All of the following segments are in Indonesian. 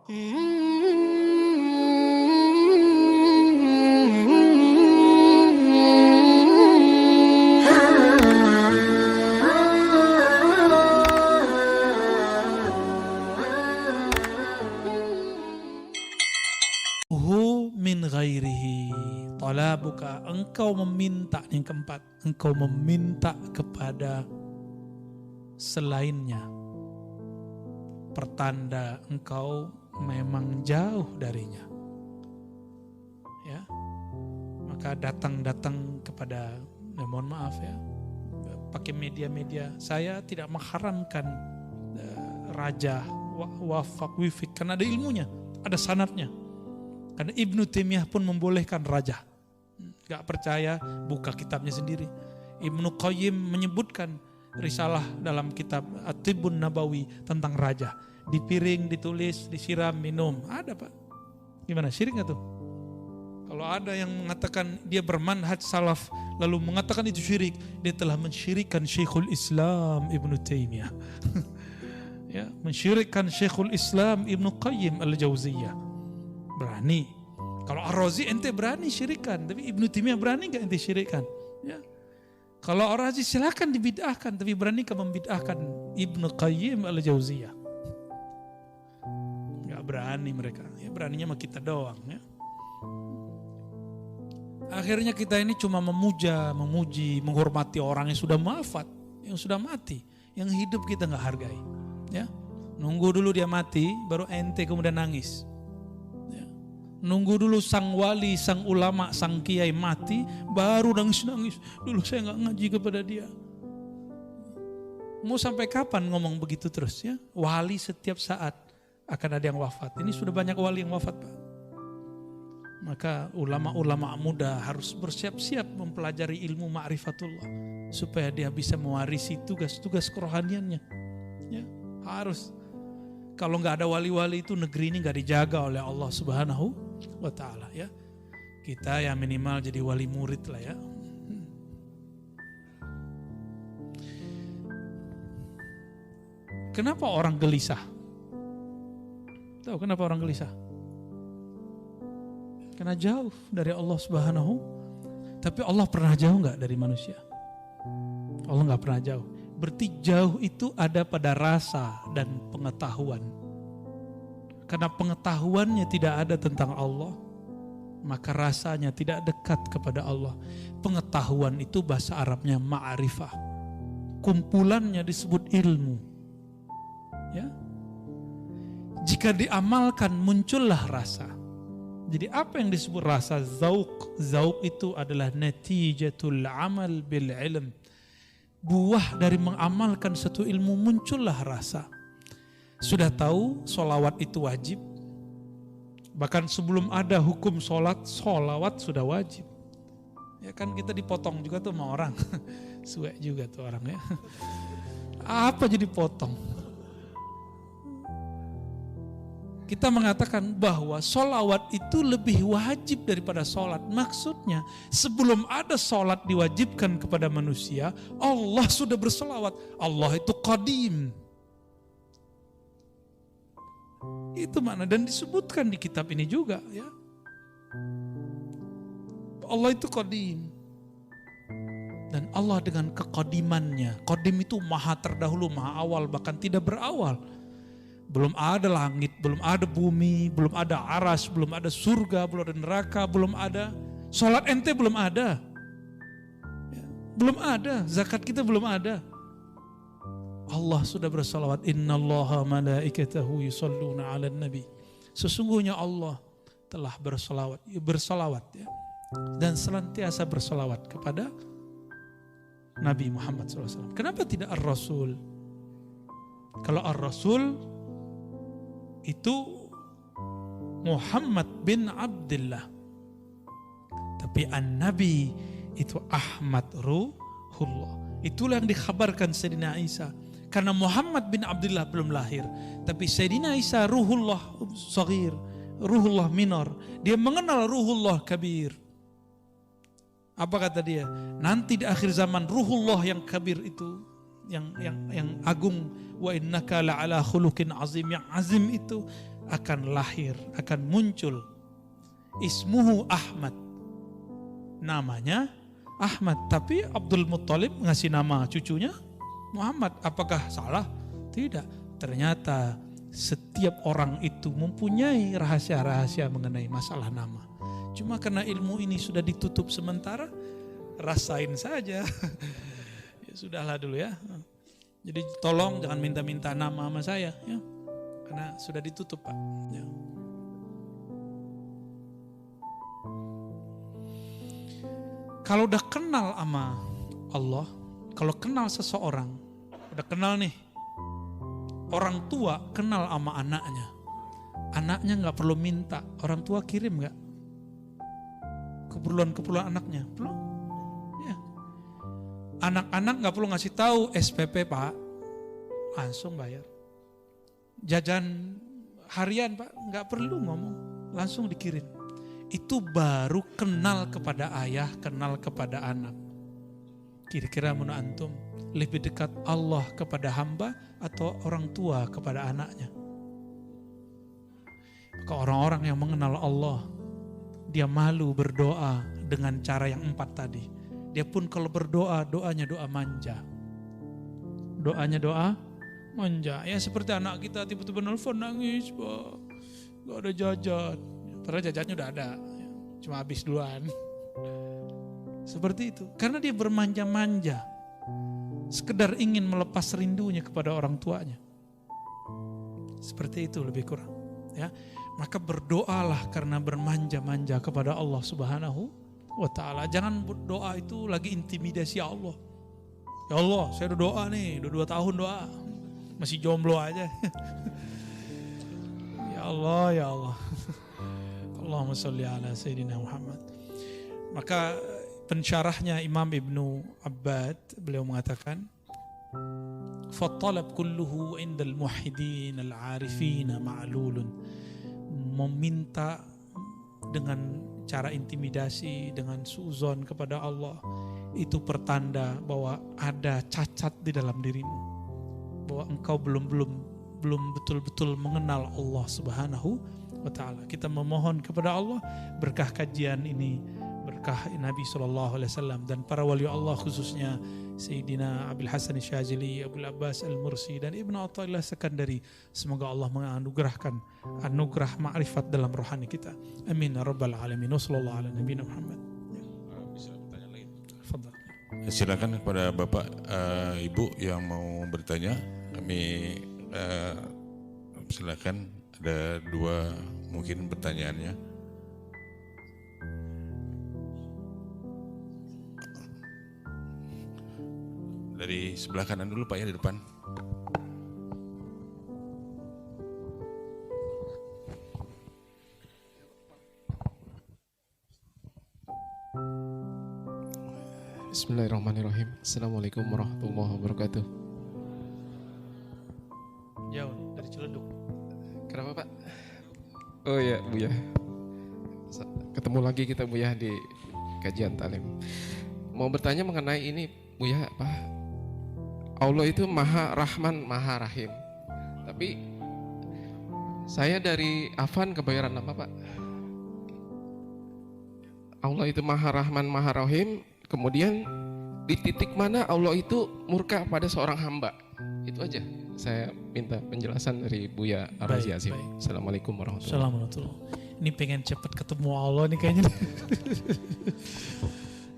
Min ghairihi talabuka, engkau meminta. Yang keempat, engkau meminta kepada selainnya, pertanda engkau memang jauh darinya. Ya, maka datang kepada, mohon maaf ya, pakai media-media. Saya tidak mengharamkan raja wafak wifik, karena ada ilmunya, ada sanadnya. Karena Ibnu Taimiyah pun membolehkan raja. Gak percaya, buka kitabnya sendiri. Ibnu Qayyim menyebutkan risalah dalam kitab At-Tibbun Nabawi tentang raja. Di piring ditulis, disiram, minum. Ada Pak. Gimana, syirik gak tuh? Kalau ada yang mengatakan dia bermanhaj salaf lalu mengatakan itu syirik, dia telah mensyirikkan Syekhul Islam Ibnu Taimiyah. Ya, mensyirikkan Syekhul Islam Ibnu Qayyim Al-Jauziyah. Berani. Kalau Ar-Razi ente berani syirikan, tapi Ibnu Taimiyah berani gak ente syirikan? Ya. Kalau Ar-Razi silakan dibid'ahkan, tapi berani ke membid'ahkan Ibnu Qayyim Al-Jauziyah? Gak berani mereka. Ya, beraninya sama kita doang. Ya. Akhirnya kita ini cuma memuja, memuji, menghormati orang yang sudah wafat, yang sudah mati, yang hidup kita gak hargai. Ya. Nunggu dulu dia mati, baru ente kemudian nangis. Nunggu dulu sang wali, sang ulama, sang kiai mati, baru nangis-nangis. Dulu saya gak ngaji kepada dia. Mau sampai kapan ngomong begitu terus ya? Wali setiap saat akan ada yang wafat. Ini sudah banyak wali yang wafat Pak. Maka ulama-ulama muda harus bersiap-siap mempelajari ilmu ma'rifatullah. Supaya dia bisa mewarisi tugas-tugas kerohaniannya. Ya, harus. Kalau gak ada wali-wali itu negeri ini gak dijaga oleh Allah Subhanahu wa ta'ala ya. Kita ya minimal jadi wali murid lah ya. Kenapa orang gelisah? Tahu kenapa orang gelisah? Karena jauh dari Allah Subhanahu. Tapi Allah pernah jauh gak dari manusia? Allah gak pernah jauh. Berarti jauh itu ada pada rasa dan pengetahuan. Karena pengetahuannya tidak ada tentang Allah, maka rasanya tidak dekat kepada Allah. Pengetahuan itu bahasa Arabnya ma'rifah. Kumpulannya disebut ilmu. Ya. Jika diamalkan muncullah rasa. Jadi apa yang disebut rasa? Zauq. Zauq itu adalah natijatul amal bil ilm. Buah dari mengamalkan satu ilmu muncullah rasa. Sudah tahu solawat itu wajib. Bahkan sebelum ada hukum solawat sudah wajib. Ya kan kita dipotong juga tuh sama orang. Suek juga tuh orang ya. Apa jadi potong? Kita mengatakan bahwa solawat itu lebih wajib daripada solat. Maksudnya sebelum ada solat diwajibkan kepada manusia, Allah sudah bersolawat. Allah itu qadim. Itu makna dan disebutkan di kitab ini juga ya. Allah itu qadim. Dan Allah dengan kekodimannya. Qadim itu maha terdahulu, maha awal, bahkan tidak berawal. Belum ada langit, belum ada bumi, belum ada aras, belum ada surga, belum ada neraka, belum ada. Salat ente belum ada. Ya, belum ada, zakat kita belum ada. Allah sudah bersalawat. Innallaha malaikatahu yusalluna 'alan nabi. Sesungguhnya Allah telah bersalawat ya. Dan senantiasa bersalawat kepada Nabi Muhammad SAW. Kenapa tidak Ar-Rasul? Kalau Ar-Rasul itu Muhammad bin Abdullah. Tapi An-Nabi itu Ahmad Ruhullah. Itulah yang dikhabarkan Sayyidina Isa. Karena Muhammad bin Abdullah belum lahir. Tapi Sayyidina Isa Ruhullah Saghir, Ruhullah Minor. Dia mengenal Ruhullah Kabir. Apa kata dia? Nanti di akhir zaman Ruhullah yang Kabir itu, yang agung, wa innaka la'ala khuluqin azim, yang azim itu akan lahir, akan muncul. Ismuhu Ahmad. Namanya Ahmad. Tapi Abdul Muttalib ngasih nama cucunya Muhammad. Apakah salah? Tidak. Ternyata setiap orang itu mempunyai rahasia-rahasia mengenai masalah nama. Cuma karena ilmu ini sudah ditutup sementara, rasain saja. Ya sudahlah dulu ya. Jadi tolong jangan minta-minta nama sama saya ya. Karena sudah ditutup Pak. Ya. Kalau udah kenal sama Allah, kalau kenal seseorang, udah kenal nih, orang tua kenal sama anaknya. Anaknya gak perlu minta, orang tua kirim gak? Keperluan-keperluan anaknya, belum? Ya. Anak-anak gak perlu ngasih tahu SPP Pak, langsung bayar. Jajan harian Pak, gak perlu ngomong, langsung dikirim. Itu baru kenal kepada ayah, kenal kepada anak. Kira-kira menurut antum lebih dekat Allah kepada hamba atau orang tua kepada anaknya? Maka orang-orang yang mengenal Allah, dia malu berdoa dengan cara yang 4 tadi. Dia pun kalau berdoa, doanya doa manja. Doanya doa manja. Ya seperti anak kita tiba-tiba nelfon nangis, Pak, gak ada jajan. Padahal jajannya udah ada, cuma habis duluan. Seperti itu, karena dia bermanja-manja, sekedar ingin melepas rindunya kepada orang tuanya. Seperti itu lebih kurang. Ya, maka berdoalah karena bermanja-manja kepada Allah Subhanahu wa Ta'ala. Jangan berdoa itu lagi intimidasi Allah. Ya Allah, saya udah doa nih, udah 2 tahun doa, masih jomblo aja. Ya Allah, ya Allah. Allahumma sholli ala Sayyidina Muhammad. Maka pensyarahnya Imam Ibnu Abbad, beliau mengatakan, فَالطَّلَبْ كُلُّهُ عِنْدَ الْمُوحِدِينَ الْعَارِفِينَ مَعْلُولٌ. Meminta dengan cara intimidasi, dengan suuzon kepada Allah, itu pertanda bahwa ada cacat di dalam dirimu, bahwa engkau belum betul-betul mengenal Allah Subhanahu wa Ta'ala. Kita memohon kepada Allah berkah kajian ini, berkah Nabi SAW dan para wali Allah, khususnya Sayyidina Abil Hasan Syazili, Abul Abbas Al-Mursi dan Ibnu Athaillah Sekandari. Semoga Allah menganugerahkan anugerah ma'rifat dalam rohani kita. Amin ya rabbal alamin. Wassallallahu ala nabiyina Muhammad. Bisa bertanya lagi? Fadhal. Silakan kepada Bapak, Ibu yang mau bertanya. Kami silakan, ada 2 mungkin pertanyaannya. Dari sebelah kanan dulu Pak ya, di depan. Bismillahirrahmanirrahim. Assalamualaikum warahmatullahi wabarakatuh. Jauh dari Ciledug. Kenapa Pak? Oh ya Buya, ketemu lagi kita Buya di kajian talim. Mau bertanya mengenai ini Buya, apa? Allah itu Maha Rahman, Maha Rahim. Tapi saya dari Afan kebayaran apa Pak? Allah itu Maha Rahman, Maha Rahim. Kemudian di titik mana Allah itu murka pada seorang hamba? Itu aja. Saya minta penjelasan dari Buya Ar-Razi Azim. Assalamualaikum warahmatullahi wabarakatuh. Ini pengen cepat ketemu Allah nih kayaknya.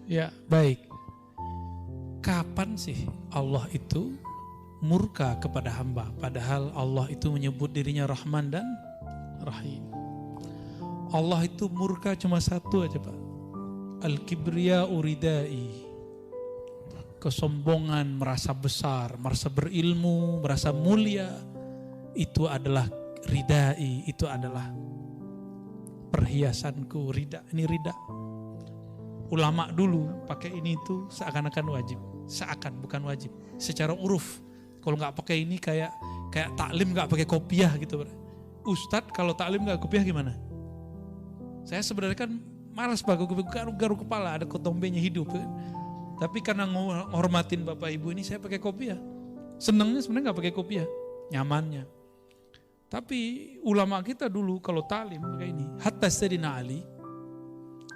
Ya, baik. Kapan sih Allah itu murka kepada hamba? Padahal Allah itu menyebut dirinya Rahman dan Rahim. Allah itu murka cuma satu aja Pak. Al-kibriya uridai. Kesombongan, merasa besar, merasa berilmu, merasa mulia. Itu adalah ridai, itu adalah perhiasanku, rida. Ini rida. Ulama dulu pakai ini itu seakan-akan wajib. Seakan, bukan wajib. Secara uruf, kalau nggak pakai ini kayak taklim nggak pakai kopiah gitu. Ustadz kalau taklim nggak kopiah gimana? Saya sebenarnya kan malas pakai kopiah, garuk kepala, ada kotombenya hidup. Kan? Tapi karena menghormatin bapak ibu ini saya pakai kopiah. Senangnya sebenarnya nggak pakai kopiah, nyamannya. Tapi ulama kita dulu kalau talim pakai ini. Hatta Sayyidina Ali,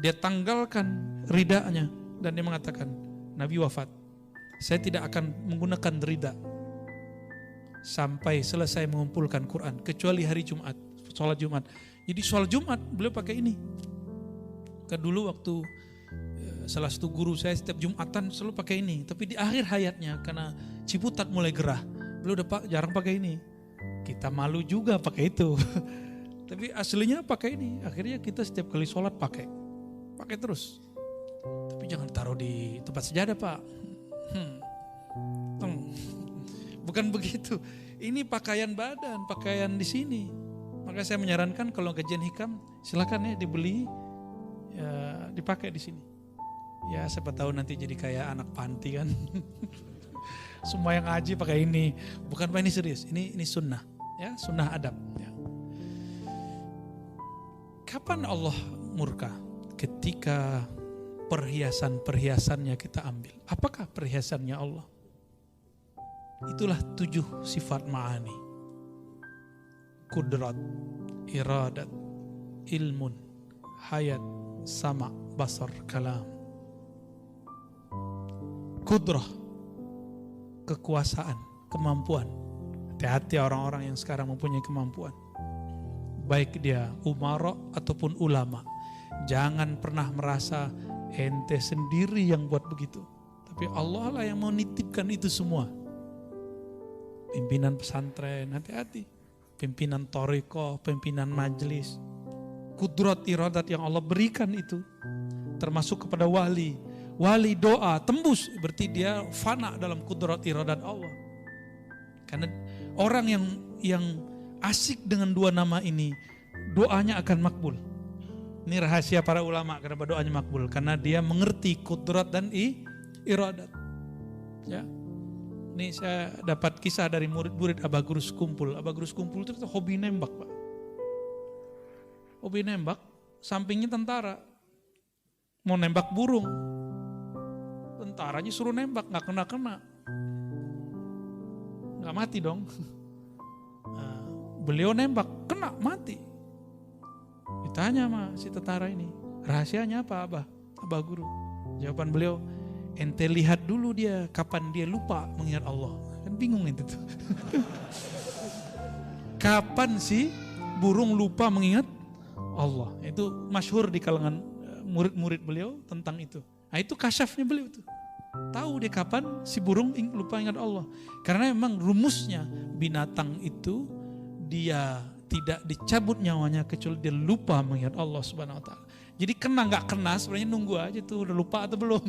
dia tanggalkan ridanya dan dia mengatakan, Nabi wafat, saya tidak akan menggunakan rida sampai selesai mengumpulkan Quran, kecuali hari Jumat, sholat Jumat. Jadi sholat Jumat beliau pakai ini. Karena dulu waktu salah satu guru saya setiap Jumatan selalu pakai ini. Tapi di akhir hayatnya karena Ciputat mulai gerah, beliau udah jarang pakai ini. Kita malu juga pakai itu. Tapi aslinya pakai ini. Akhirnya kita setiap kali sholat pakai terus. Tapi jangan taruh di tempat sejadah, Pak. Bukan begitu. Ini pakaian badan, pakaian di sini. Maka saya menyarankan kalau kajian hikam silakan ya dibeli, ya, dipakai di sini. Ya siapa tahu nanti jadi kayak anak panti kan. Semua yang ngaji pakai ini. Bukan Pak, ini serius. Ini sunnah, ya, sunnah adab. Ya. Kapan Allah murka? Ketika perhiasan-perhiasannya kita ambil. Apakah perhiasannya Allah? Itulah 7 sifat ma'ani. Kudrat, iradat, ilmun, hayat, sama, basar, kalam. Kudrah, kekuasaan, kemampuan. Hati-hati orang-orang yang sekarang mempunyai kemampuan. Baik dia umara ataupun ulama. Jangan pernah merasa ente sendiri yang buat begitu. Tapi Allah lah yang mau nitipkan itu semua. Pimpinan pesantren, hati-hati. Pimpinan toriko, pimpinan majelis. Kudrat iradat yang Allah berikan itu. Termasuk kepada wali. Wali doa, tembus. Berarti dia fana dalam kudrat iradat Allah. Karena orang yang asik dengan 2 nama ini, doanya akan makbul. Ini rahasia para ulama kenapa doanya makbul. Karena dia mengerti kudrat dan iradat. Ya. Ini saya dapat kisah dari murid-murid Abah Gurus Kumpul. Abah Gurus Kumpul itu hobi nembak, Pak. Hobi nembak, sampingnya tentara. Mau nembak burung. Tentaranya suruh nembak, gak kena-kena. Gak mati dong. Nah, beliau nembak, kena, mati. Ditanya sama si tentara ini, rahasianya apa Abah Guru? Jawaban beliau, ente lihat dulu dia kapan dia lupa mengingat Allah. Kan bingung itu tuh. Kapan sih burung lupa mengingat Allah? Itu masyhur di kalangan murid-murid beliau tentang itu. Nah itu kasyafnya beliau tuh. Tahu dia kapan si burung lupa ingat Allah. Karena memang rumusnya binatang itu dia tidak dicabut nyawanya kecuali dia lupa mengingat Allah Subhanahu wa taala. Jadi kena nggak kena sebenarnya nunggu aja tuh udah lupa atau belum.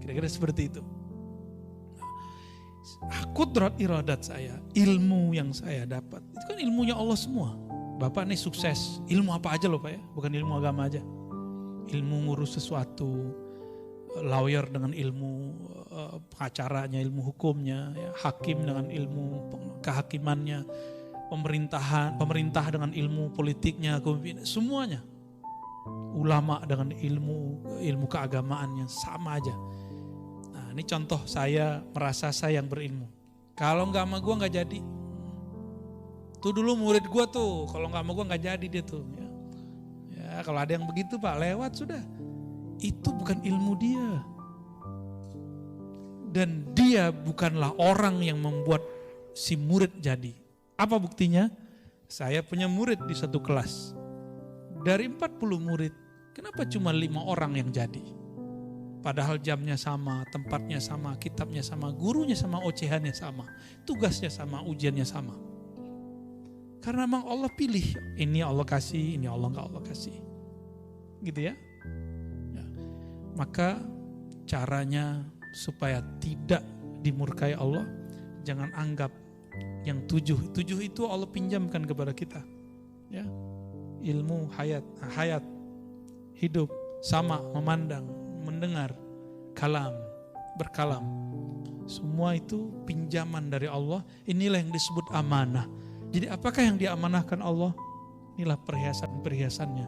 Kira-kira seperti itu. Kudrat iradat saya, ilmu yang saya dapat, itu kan ilmunya Allah semua. Bapak nih sukses, ilmu apa aja loh Pak ya, bukan ilmu agama aja. Ilmu ngurus sesuatu, lawyer dengan ilmu pengacaranya, ilmu hukumnya, ya, hakim dengan ilmu kehakimannya, pemerintah dengan ilmu politiknya, semuanya. Ulama dengan ilmu keagamaannya sama aja. Nah ini contoh saya merasa saya yang berilmu. Kalau nggak sama gue nggak jadi. Tuh dulu murid gue tuh, kalau nggak sama gue nggak jadi dia tuh. Ya kalau ada yang begitu Pak, lewat sudah. Itu bukan ilmu dia. Dan dia bukanlah orang yang membuat si murid jadi. Apa buktinya? Saya punya murid di satu kelas. Dari 40 murid, kenapa cuma 5 orang yang jadi? Padahal jamnya sama, tempatnya sama, kitabnya sama, gurunya sama, ocehannya sama, tugasnya sama, ujiannya sama. Karena memang Allah pilih, ini Allah kasih, ini Allah enggak Allah kasih. Gitu ya. Maka caranya supaya tidak dimurkai Allah, jangan anggap yang 7 itu Allah pinjamkan kepada kita. Ya. Ilmu, hayat, hidup, sama, memandang, mendengar, kalam, berkalam. Semua itu pinjaman dari Allah. Inilah yang disebut amanah. Jadi apakah yang diamanahkan Allah? Inilah perhiasan-perhiasannya.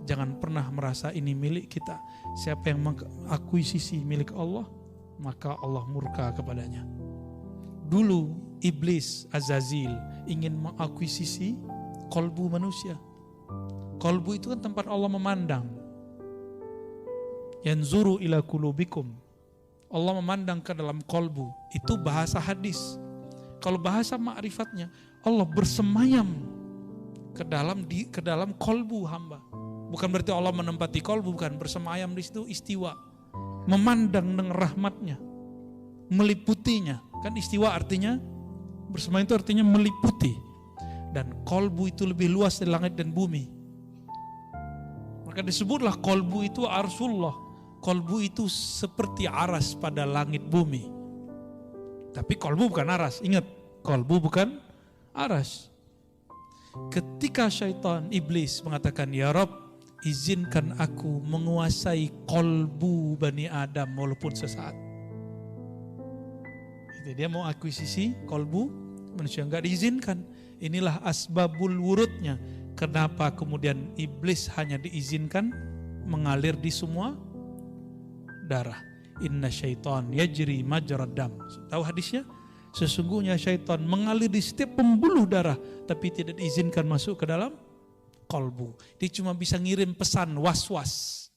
Jangan pernah merasa ini milik kita. Siapa yang mengakuisisi milik Allah, maka Allah murka kepadanya. Dulu iblis Azazil ingin mengakuisisi kolbu manusia. Kolbu itu kan tempat Allah memandang. Yanzuru ila kulubikum. Allah memandang ke dalam kolbu. Itu bahasa hadis. Kalau bahasa ma'rifatnya, Allah bersemayam ke dalam kolbu hamba. Bukan berarti Allah menempati kolbu, bukan. Bersemayam di situ istiwa. Memandang dengan rahmatnya. Meliputinya. Kan istiwa artinya, bersemayam itu artinya meliputi. Dan kolbu itu lebih luas dari langit dan bumi. Maka disebutlah kolbu itu arsullah. Kolbu itu seperti aras pada langit bumi. Tapi kolbu bukan aras. Ingat, kolbu bukan aras. Ketika syaitan iblis mengatakan, ya Rabb, izinkan aku menguasai kolbu Bani Adam walaupun sesaat. Itu dia mau akuisisi kolbu manusia, enggak diizinkan. Inilah asbabul wurudnya. Kenapa kemudian iblis hanya diizinkan mengalir di semua darah. Inna syaitan yajri majrad dam. Tahu hadisnya? Sesungguhnya syaitan mengalir di setiap pembuluh darah, tapi tidak diizinkan masuk ke dalam kolbu. Dia cuma bisa ngirim pesan was-was.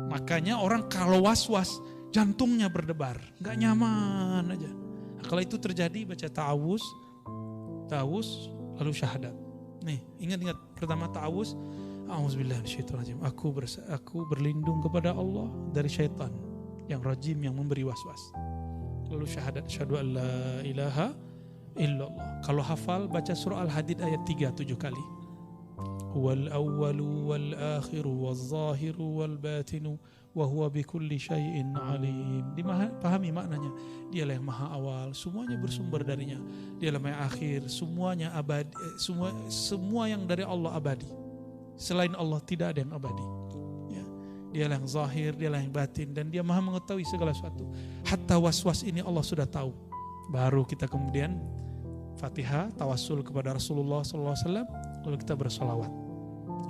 Makanya orang kalau was-was jantungnya berdebar, nggak nyaman aja. Nah, kalau itu terjadi baca ta'awuz lalu syahadat. Nih, ingat-ingat pertama ta'awuz, a'udzubillahi minasyaitonirrajim. Aku berlindung kepada Allah dari syaitan yang rajim, yang memberi was-was. Lalu syahadat, asyhadu an la ilaha illallah. Kalau hafal baca surah Al-Hadid ayat 3 7 kali. Huwal awwalu wal akhiru wal zahiru wal batinu wa huwa bikulli syai'in alim. Dipahami maknanya. Dialah yang maha awal, semuanya bersumber darinya. Dialah yang akhir, semuanya abadi, semua yang dari Allah abadi. Selain Allah tidak ada yang abadi. Ya. Dialah yang zahir, dialah yang batin, dan dia maha mengetahui segala sesuatu. Hatta was-was ini Allah sudah tahu. Baru kita kemudian Fatihah, tawassul kepada Rasulullah SAW, lalu kita bersolawat.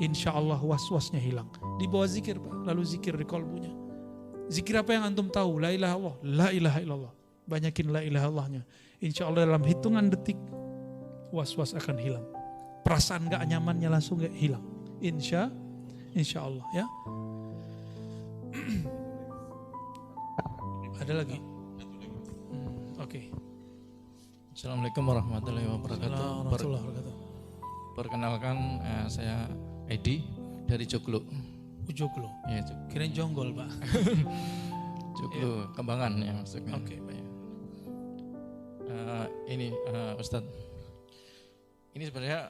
Insya Allah was-wasnya hilang. Di bawah zikir, Pak. Lalu zikir di kolbunya. Zikir apa yang antum tahu? La ilaha illallah, la ilaha illallah. Banyakin la ilaha illallahnya. Insya Allah dalam hitungan detik was-was akan hilang. Perasaan gak nyamannya langsung gak hilang. Insya Allah ya. Ada lagi? Oke. Assalamualaikum warahmatullahi wabarakatuh. Perkenalkan saya Edi dari Joglo. Joglo. Ya, Kirain Jonggol, Pak. Joglo, Kembangan ya maksudnya. Oke, baik. Ini Ustadz. Ini sebenarnya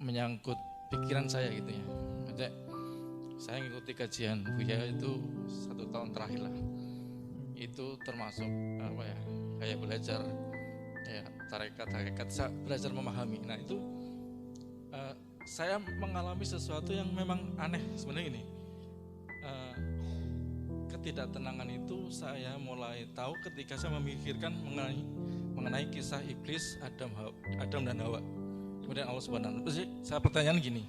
menyangkut pikiran saya gitu ya. Maksudnya saya ngikuti kajian Buya itu 1 tahun terakhir lah. Itu termasuk apa ya? Kayak belajar ya tarekat saya belajar memahami. Nah itu saya mengalami sesuatu yang memang aneh sebenarnya ini. Ketidaktenangan itu saya mulai tahu ketika saya memikirkan mengenai kisah iblis Adam dan Hawa. Kemudian Allah Subhanahu wa Ta'ala. Saya pertanyaan gini,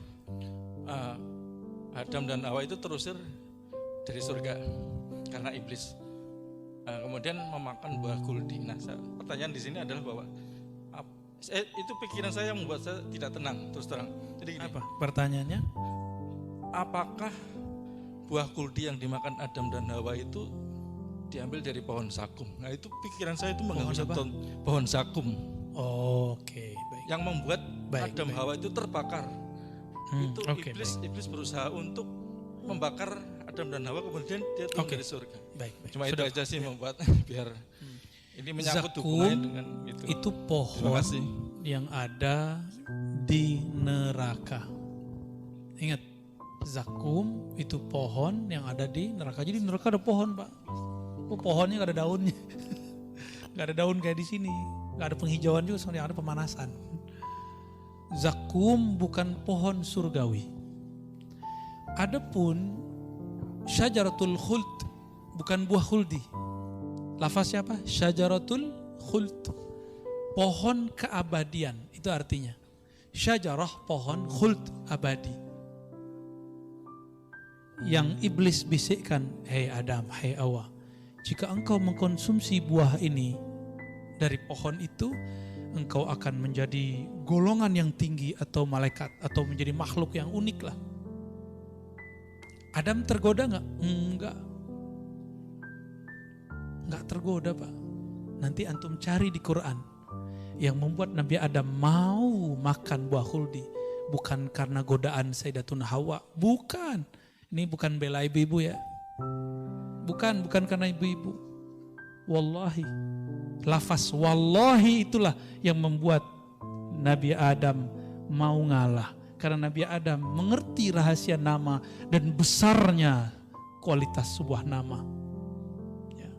Adam dan Hawa itu terusir dari surga karena iblis. Kemudian memakan buah kuldi. Nah, pertanyaan di sini adalah bahwa itu pikiran saya yang membuat saya tidak tenang terus terang. Jadi gini, apa pertanyaannya? Apakah buah kuldi yang dimakan Adam dan Hawa itu diambil dari pohon zakum? Nah, itu pikiran saya itu mengganggu pohon zakum. Oke, baik. Yang membuat Adam Hawa itu terbakar. Itu iblis berusaha untuk membakar Adam dan Hawa, kemudian dia turun dari surga. Baik. Cuma Sudah. itu aja sih membuat biar ini menyangkut hubungannya dengan itu pohon yang ada di neraka. Ingat, zakum itu pohon yang ada di neraka. Jadi di neraka ada pohon, Pak. Pohonnya gak ada daunnya. Gak ada daun kayak di sini. Gak ada penghijauan juga, soalnya ada pemanasan. Zakum bukan pohon surgawi. Adapun syajaratul khuld bukan buah khuldi. Lafaznya apa? Syajaratul khuld. Pohon keabadian itu artinya. Syajarah pohon, khuld abadi. Yang iblis bisikkan, hei Adam, hei Hawa, jika engkau mengkonsumsi buah ini dari pohon itu, engkau akan menjadi golongan yang tinggi atau malaikat atau menjadi makhluk yang unik lah. Adam tergoda nggak? Nggak tergoda Pak. Nanti antum cari di Quran yang membuat Nabi Adam mau makan buah khuldi bukan karena godaan Sayyidatuna Hawa, bukan. Ini bukan bela ibu-ibu ya, bukan karena ibu-ibu. Wallahi, lafaz wallahi itulah yang membuat Nabi Adam mau ngalah. Karena Nabi Adam mengerti rahasia nama dan besarnya kualitas sebuah nama. Ya.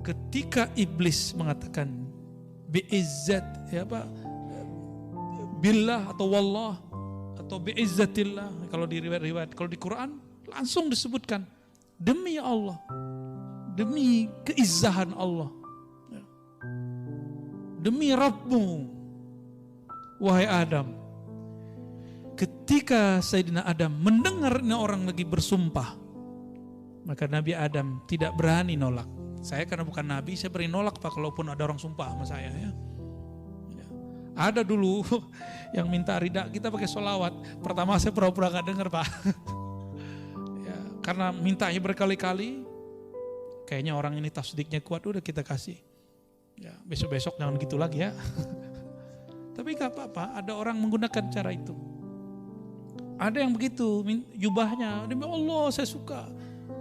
Ketika iblis mengatakan bi'izzat, ya Pak, billah atau wallah atau bi'izzatillah, kalau di riwayat-riwayat, kalau di Quran langsung disebutkan demi Allah, demi keizzahan Allah, ya. Demi Rabbmu, wahai Adam. Ketika Sayyidina Adam mendengar ini orang lagi bersumpah, maka Nabi Adam tidak berani nolak. Saya karena bukan Nabi, saya berani nolak Pak kalaupun ada orang sumpah sama saya ya. Ada dulu yang minta ridha kita pakai sholawat. Pertama saya pura-pura gak dengar Pak. Ya, karena mintanya berkali-kali, kayaknya orang ini tasdiknya kuat, udah kita kasih. Ya, besok-besok jangan gitu lagi ya. Tapi gak apa-apa, ada orang menggunakan cara itu. Ada yang begitu, jubahnya demi Allah saya suka.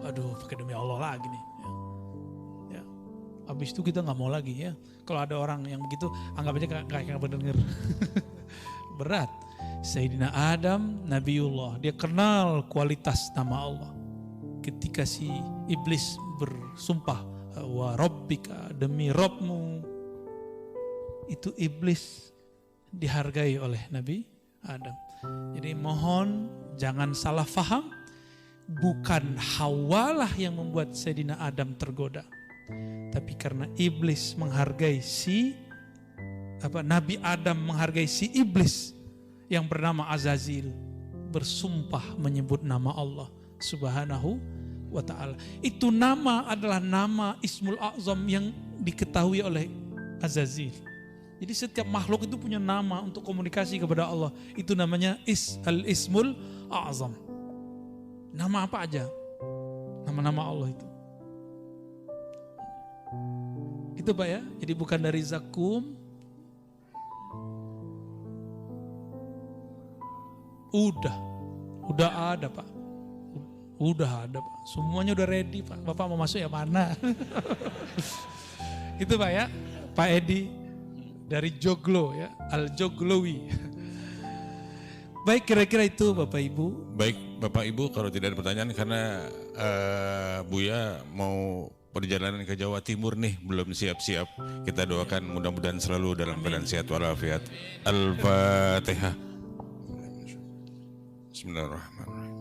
Aduh, pakai demi Allah lagi nih. Ya. Habis itu kita nggak mau lagi ya. Kalau ada orang yang begitu, anggap aja nggak berdengar. Berat. Sayyidina Adam, Nabiullah, dia kenal kualitas nama Allah. Ketika si iblis bersumpah, wa rabbika, demi Rabbmu, itu iblis dihargai oleh Nabi Adam. Jadi mohon jangan salah faham, bukan Hawalah yang membuat Sayyidina Adam tergoda, tapi karena iblis menghargai Nabi Adam menghargai si iblis yang bernama Azazil, bersumpah menyebut nama Allah Subhanahu wa ta'ala. Itu nama adalah nama Ismul A'zam yang diketahui oleh Azazil. Jadi setiap makhluk itu punya nama untuk komunikasi kepada Allah. Itu namanya Al-Ismul A'zam. Nama apa aja? Nama-nama Allah itu. Itu Pak ya. Jadi bukan dari Zakum. Udah ada Pak. Udah ada Pak. Semuanya udah ready Pak. Bapak mau masuk yang mana? Itu Pak ya. Pak Edi. Dari Joglo ya, Al-Joglowi. Baik, kira-kira itu Bapak Ibu. Baik Bapak Ibu, kalau tidak ada pertanyaan karena Buya mau perjalanan ke Jawa Timur nih, belum siap-siap. Kita doakan mudah-mudahan selalu dalam keadaan sehat walafiat. Al-Fatihah. Bismillahirrahmanirrahim.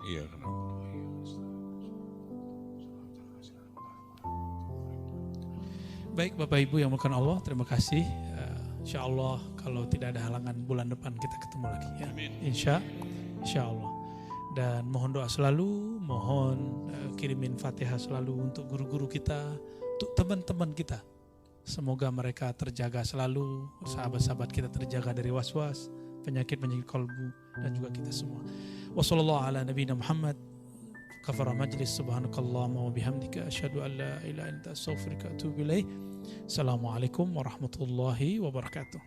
Iya. Baik Bapak Ibu yang melakukan Allah, terima kasih. Insya Allah kalau tidak ada halangan bulan depan kita ketemu lagi ya. Insya Allah. Dan mohon doa selalu, mohon kirimin Fatihah selalu untuk guru-guru kita, untuk teman-teman kita. Semoga mereka terjaga selalu, sahabat-sahabat kita terjaga dari was-was, penyakit-penyakit kalbu, dan juga kita semua. Wassallallahu ala nabiyina Muhammad. Kafara majlis, subhanakallahumma wa bihamdika asyhadu an la ilaha illa anta astaghfiruka wa atubu ilaik. Assalamualaikum warahmatullahi wabarakatuh.